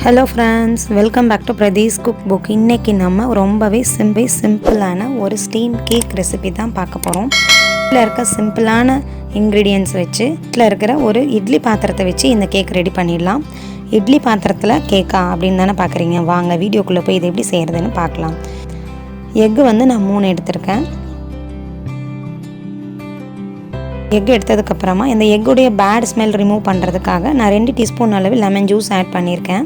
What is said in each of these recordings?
Hello friends, welcome back to Pradee's cookbook. இன்னைக்கு நம்ம ரொம்பவே சிம்பிளான ஒரு ஸ்டீம் கேக் ரெசிபி தான் பார்க்க போறோம். இதுல இருக்க சிம்பிளான ingredients வச்சு இதுல இருக்கிற ஒரு இட்லி பாத்திரத்தை வச்சு இந்த கேக் ரெடி பண்ணிடலாம். இட்லி பாத்திரத்துல கேக்கா அப்படினு தான பார்க்கறீங்க. வாங்க வீடியோக்குள்ள போய் இது எப்படி செய்யறதுன்னு பார்க்கலாம். எக் வந்து நான் 3 எடுத்துர்க்கேன். எக் எடுத்ததுக்கு அப்புறமா இந்த எக்குடைய பேட் ஸ்மெல் ரிமூவ் பண்றதுக்காக நான் 2 டீஸ்பூன் அளவு லெமன் ஜூஸ் ஆட் பண்ணியிருக்கேன்.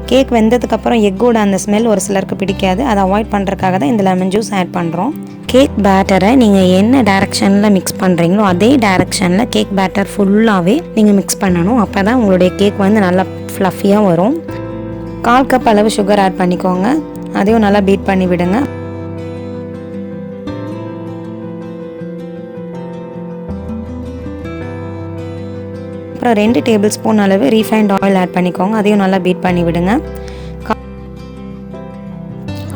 கேக் வெந்ததுக்கு அப்புறம் எக்கோட அந்த ஸ்மெல் ஒரு சிலருக்கு பிடிக்காது. அதை அவாய்ட் பண்றதுக்காக தான் இந்த லெமன் ஜூஸ் ஆட் பண்றோம். கேக் பேட்டரை நீங்க என்ன டைரக்ஷன்ல மிக்ஸ் பண்றீங்களோ அதே டைரக்ஷன்ல கேக் பேட்டர் ஃபுல்லாவே நீங்க மிக்ஸ் பண்ணனும். அப்பதான் உங்களுடைய கேக் வந்து நல்லா ஃப்ளஃபியா வரும். 1/4 கப் அளவு சுகர் ஆட் பண்ணிக்கோங்க. அதையும் நல்லா பீட் பண்ணி விடுங்க. அப்புறம் 2 டேபிள்ஸ்பூன் அளவு ரீஃபைண்ட் ஆயில் ஆட் பண்ணிக்கோங்க. அதையும் நல்லா பீட் பண்ணி விடுங்க.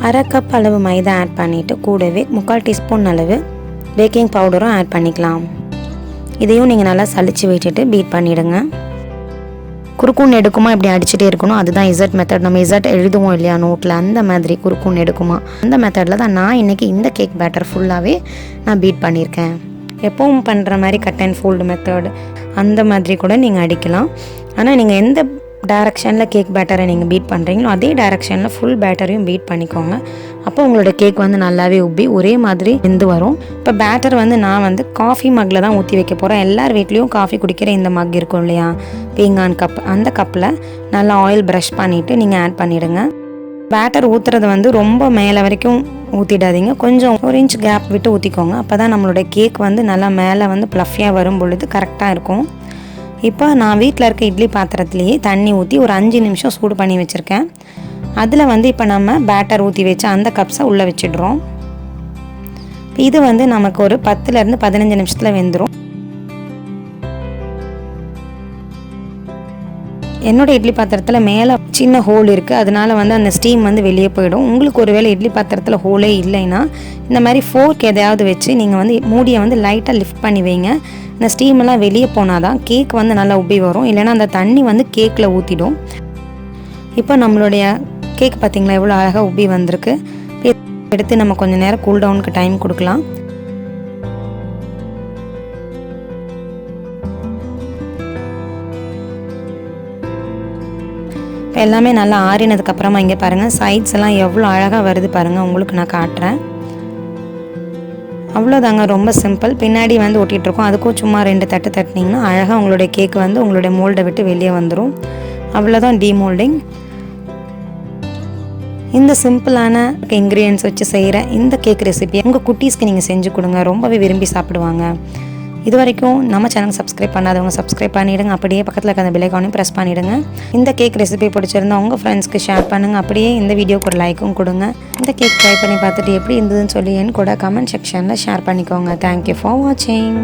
1/2 கப் அளவு மைதா ஆட் பண்ணிட்டு கூடவே 3/4 டீஸ்பூன் அளவு பேக்கிங் பவுடரும் ஆட் பண்ணிக்கலாம். இதையும் நீங்கள் நல்லா சலிச்சு விட்டுட்டு பீட் பண்ணிடுங்க. குறுக்குன்னு எடுக்குமா இப்படி அடிச்சுட்டே இருக்கணும். அதுதான் இசட் மெத்தட். நம்ம இசட் எழுதுவோம் இல்லையா நோட்டில், அந்த மாதிரி குறுக்குன்னு எடுக்குமா அந்த மெத்தடில் தான் நான் இன்றைக்கி இந்த கேக் பேட்டர் ஃபுல்லாகவே நான் பீட் பண்ணியிருக்கேன். எப்பவும் பண்ணுற மாதிரி கட் அண்ட் ஃபோல்டு மெத்தட் அந்த மாதிரி கூட நீங்கள் அடிக்கலாம். ஆனால் நீங்கள் எந்த டைரக்ஷனில் கேக் பேட்டரை நீங்கள் பீட் பண்ணுறீங்களோ அதே டைரக்ஷனில் ஃபுல் பேட்டரையும் பீட் பண்ணிக்கோங்க. அப்போ உங்களோட கேக் வந்து நல்லாவே உப்பி ஒரே மாதிரி வெந்து வரும். இப்போ பேட்டர் வந்து நான் வந்து காஃபி மக்கில் தான் ஊற்றி வைக்க போகிறேன். எல்லார் வீட்லேயும் காஃபி குடிக்கிற இந்த மக் இருக்கும் இல்லையா, பீங்கான் கப், அந்த கப்பில் நல்லா ஆயில் ப்ரஷ் பண்ணிவிட்டு நீங்கள் ஆட் பண்ணிவிடுங்க. பேட்டர் ஊற்றுறது வந்து ரொம்ப மேலே வரைக்கும் ஊற்றிடாதீங்க. கொஞ்சம் 1 இன்ச் கேப் விட்டு ஊற்றிக்கோங்க. அப்போ தான் நம்மளோட கேக் வந்து நல்லா மேலே வந்து ப்ளஃபியாக வரும் பொழுது கரெக்டாக இருக்கும். இப்போ நான் வீட்டில் இருக்க இட்லி பாத்திரத்துலேயே தண்ணி ஊற்றி ஒரு 5 நிமிஷம் சூடு பண்ணி வச்சுருக்கேன். அதில் வந்து இப்போ நம்ம பேட்டர் ஊற்றி வச்ச அந்த கப்ஸை உள்ளே வச்சிடுறோம். இது வந்து நமக்கு ஒரு 10லேருந்து 15 நிமிஷத்தில் வெந்துடும். என்னோட இட்லி பாத்திரத்தில் மேலே சின்ன ஹோல் இருக்குது. அதனால வந்து அந்த ஸ்டீம் வந்து வெளியே போயிடும். உங்களுக்கு ஒருவேளை இட்லி பாத்திரத்தில் ஹோலே இல்லைன்னா இந்த மாதிரி ஃபோர்க் எதையாவது வச்சு நீங்கள் வந்து மூடியை வந்து லைட்டாக லிஃப்ட் பண்ணி வைங்க. இந்த ஸ்டீமெல்லாம் வெளியே போனால் தான் கேக் வந்து நல்லா உப்பி வரும். இல்லைன்னா அந்த தண்ணி வந்து கேக்கில் ஊற்றிடும். இப்போ நம்மளுடைய கேக் பார்த்திங்களா எவ்வளோ அழகாக உப்பி வந்திருக்கு. எடுத்து நம்ம கொஞ்சம் நேரம் கூல் டவுனுக்கு டைம் கொடுக்கலாம். எல்லாமே நல்லா ஆறினதுக்கப்புறமா இங்கே பாருங்கள் சைட்ஸ் எல்லாம் எவ்வளோ அழகாக வருது பாருங்கள். உங்களுக்கு நான் காட்டுறேன். அவ்வளோதாங்க, ரொம்ப சிம்பிள். பின்னாடி வந்து ஒட்டிகிட்ருக்கோம். அதுக்கும் சும்மா 2 தட்டு தட்டினீங்கன்னா அழகாக உங்களுடைய கேக் வந்து உங்களுடைய மோல்டை விட்டு வெளியே வந்துடும். அவ்வளோதான் டீமோல்டிங். இந்த சிம்பிளான இன்க்ரீடியன்ஸ் வச்சு செய்கிற இந்த கேக் ரெசிபி உங்கள் குட்டீஸ்க்கு நீங்கள் செஞ்சு கொடுங்க. ரொம்பவே விரும்பி சாப்பிடுவாங்க. இது வரைக்கும் நம்ம சேனல் சப்ஸ்கிரைப் பண்ணாதவங்க சப்ஸ்கிரைப் பண்ணிவிடுங்க. அப்படியே பக்கத்தில் இருக்க அந்த பெல் ஐகானையும் ப்ரெஸ் பண்ணிவிடுங்க. இந்த கேக் ரெசிபி பிடிச்சிருந்தா உங்கள் ஃப்ரெண்ட்ஸ்க்கு ஷேர் பண்ணுங்கள். அப்படியே இந்த வீடியோக்கு ஒரு லைக்கும் கொடுங்க. இந்த கேக் ட்ரை பண்ணி பார்த்துட்டு எப்படி இருந்ததுன்னு சொல்லி என் கூட கமெண்ட் செக்ஷனில் ஷேர் பண்ணிக்கோங்க. தேங்க்யூ ஃபார் வாட்சிங்.